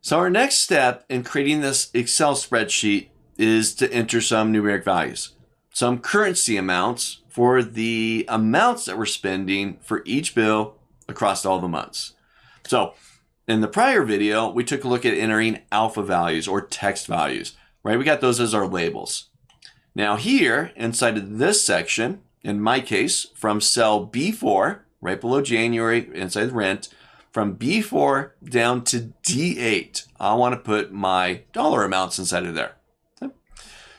So our next step in creating this Excel spreadsheet is to enter some numeric values, some currency amounts for the amounts that we're spending for each bill across all the months. So in the prior video, we took a look at entering alpha values or text values, right? We got those as our labels. Now here inside of this section, in my case, from cell B4, right below January, inside the rent, from B4 down to D8, I want to put my dollar amounts inside of there. Okay.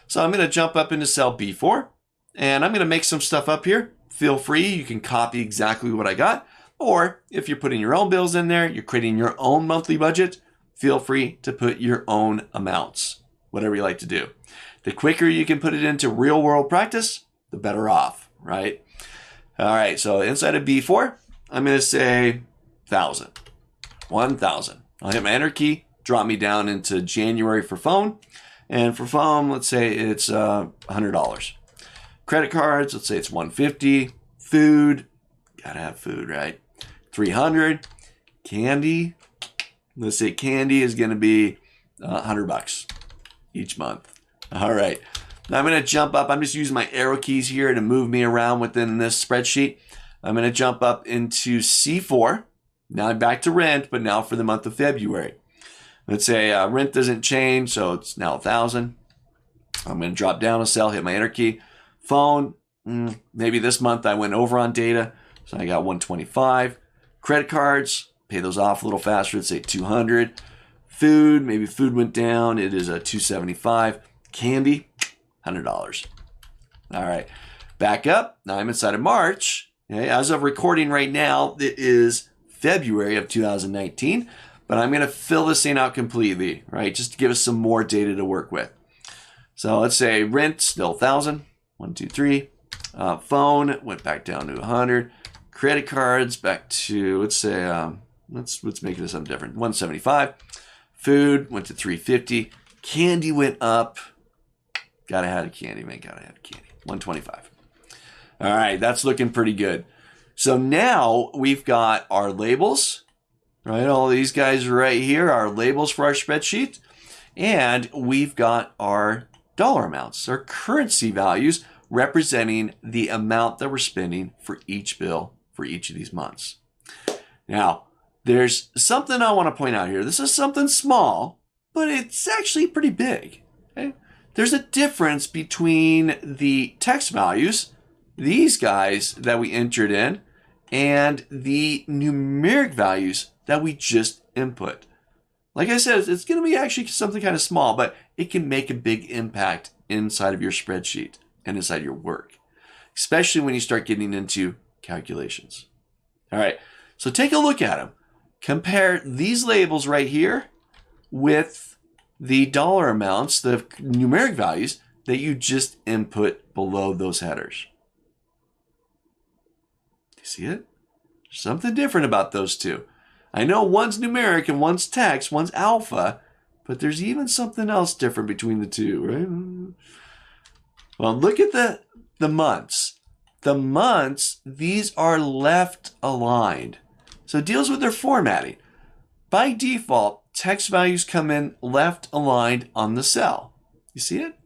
So I'm going to jump up into cell B4 and I'm going to make some stuff up here. Feel free, you can copy exactly what I got. Or if you're putting your own bills in there, you're creating your own monthly budget, feel free to put your own amounts, whatever you like to do. The quicker you can put it into real world practice, the better off, right? All right, so inside of B4, I'm going to say 1,000. I'll hit my enter key, drop me down into January for phone. And for phone, let's say it's $100. Credit cards, let's say it's $150. Food, gotta have food, right? $300. Candy, let's say candy is gonna be $100 each month. All right, now I'm gonna jump up. I'm just using my arrow keys here to move me around within this spreadsheet. I'm gonna jump up into C4. Now I'm back to rent, but now for the month of February. Let's say rent doesn't change, so it's now 1,000. I'm going to drop down a cell, hit my enter key. Phone, maybe this month I went over on data, so I got 125. Credit cards, pay those off a little faster, let's say 200. Food, maybe food went down, it is a 275. Candy, $100. All right, back up. Now I'm inside of March. Okay, as of recording right now, it is February of 2019, but I'm going to fill this thing out completely, right? Just to give us some more data to work with. So let's say rent, still 1,000, 1, 2, 3. Phone went back down to 100. Credit cards back to, let's say, let's make this something different, 175. Food went to 350. Candy went up. Gotta have a candy, man, gotta have a candy. 125. All right, that's looking pretty good. So now we've got our labels, right? All these guys right here are labels for our spreadsheet. And we've got our dollar amounts, our currency values representing the amount that we're spending for each bill for each of these months. Now, there's something I want to point out here. This is something small, but it's actually pretty big. Okay? There's a difference between the text values, these guys that we entered in, and the numeric values that we just input. Like I said, it's going to be actually something kind of small, but it can make a big impact inside of your spreadsheet and inside your work, especially when you start getting into calculations. All right, so take a look at them. Compare these labels right here with the dollar amounts, the numeric values that you just input below those headers. See it? Something different about those two. I know one's numeric and one's text, one's alpha, but there's even something else different between the two, right? Well, look at the months. The months, these are left aligned. So it deals with their formatting. By default, text values come in left aligned on the cell. You see it?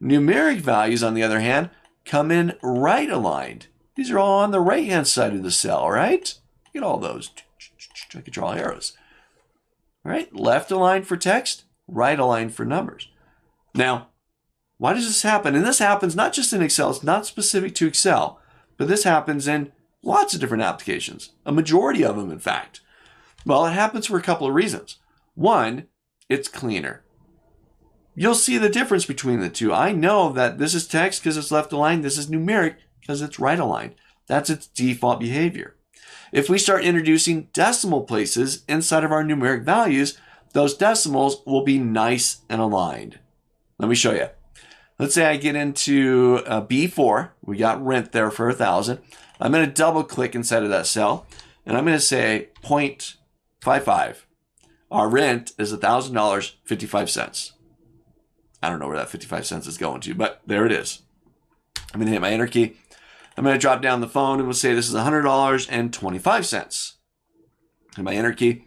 Numeric values, on the other hand, come in right aligned. These are all on the right-hand side of the cell, right? Look at all those. I could draw arrows. All right, left aligned for text, right aligned for numbers. Now, why does this happen? And this happens not just in Excel, it's not specific to Excel, but this happens in lots of different applications, a majority of them, in fact. Well, it happens for a couple of reasons. One, it's cleaner. You'll see the difference between the two. I know that this is text because it's left aligned. This is numeric because it's right aligned. That's its default behavior. If we start introducing decimal places inside of our numeric values, those decimals will be nice and aligned. Let me show you. Let's say I get into B4. We got rent there for 1,000. I'm going to double click inside of that cell and I'm going to say 0.55. Our rent is $1,000, 55 cents. I don't know where that 55 cents is going to, but there it is. I'm going to hit my enter key. I'm going to drop down the phone and we'll say this is $100.25. Hit my enter key.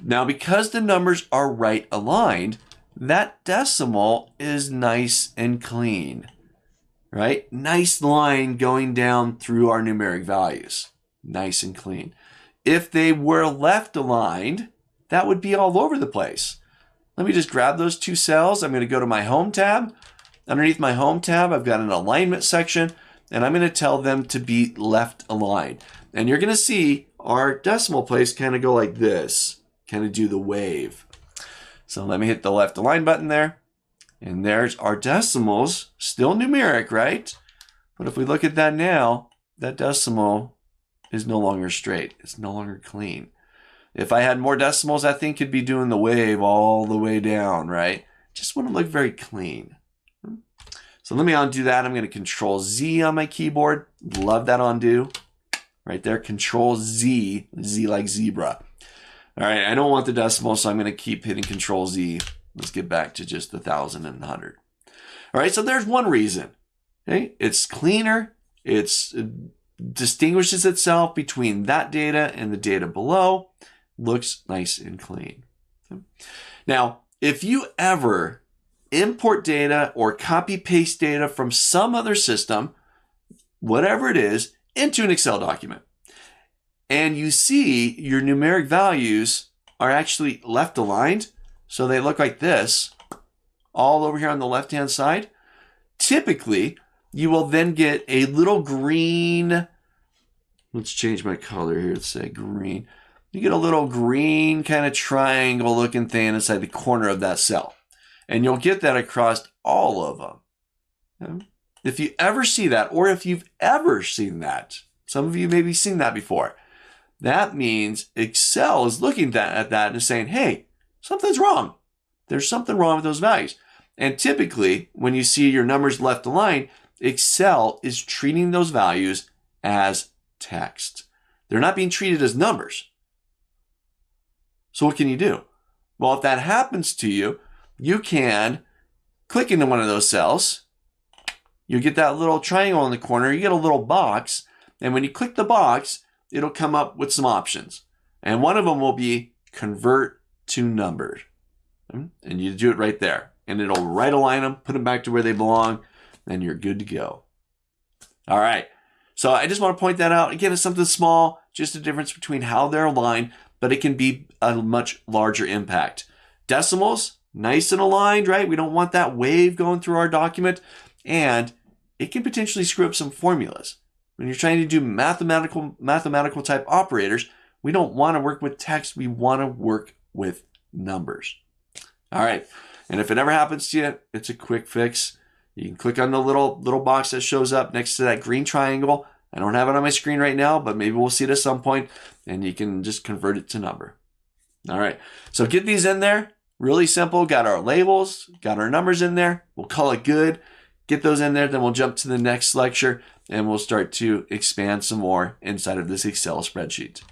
Now, because the numbers are right aligned, that decimal is nice and clean, right? Nice line going down through our numeric values, nice and clean. If they were left aligned, that would be all over the place. Let me just grab those two cells. I'm going to go to my Home tab. Underneath my Home tab, I've got an alignment section, and I'm going to tell them to be left aligned. And you're going to see our decimal place kind of go like this, kind of do the wave. So let me hit the left align button there. And there's our decimals, still numeric, right? But if we look at that now, that decimal is no longer straight. It's no longer clean. If I had more decimals, that thing could be doing the wave all the way down, right? Just wouldn't look very clean. So let me undo that. I'm going to Control Z on my keyboard. Love that undo. Right there, Control Z, Z like zebra. All right, I don't want the decimal, so I'm going to keep hitting Control Z. Let's get back to just 1,000 and 100. All right, so there's one reason. Okay, it's cleaner. It distinguishes itself between that data and the data below. Looks nice and clean. Okay. Now, if you ever import data or copy paste data from some other system, whatever it is, into an Excel document, and you see your numeric values are actually left aligned, so they look like this, all over here on the left-hand side, typically you will then get a little green, let's change my color here, let's say green. You get a little green kind of triangle looking thing inside the corner of that cell. And you'll get that across all of them. Okay? If you ever see that, or if you've ever seen that, some of you maybe seen that before, that means Excel is looking at that and saying, hey, something's wrong. There's something wrong with those values. And typically, when you see your numbers left aligned, Excel is treating those values as text. They're not being treated as numbers. So what can you do? Well, if that happens to you, you can click into one of those cells. You get that little triangle in the corner. You get a little box. And when you click the box, it'll come up with some options. And one of them will be convert to numbers. And you do it right there. And it'll right align them, put them back to where they belong, and you're good to go. All right. So I just want to point that out. Again, it's something small, just a difference between how they're aligned, but it can be a much larger impact. Decimals, nice and aligned, right? We don't want that wave going through our document. And it can potentially screw up some formulas. When you're trying to do mathematical type operators, we don't want to work with text. We want to work with numbers. All right. And if it ever happens to you, it's a quick fix. You can click on the little box that shows up next to that green triangle. I don't have it on my screen right now, but maybe we'll see it at some point, and you can just convert it to number. All right. So get these in there. Really simple. Got our labels, got our numbers in there. We'll call it good. Get those in there. Then we'll jump to the next lecture, and we'll start to expand some more inside of this Excel spreadsheet.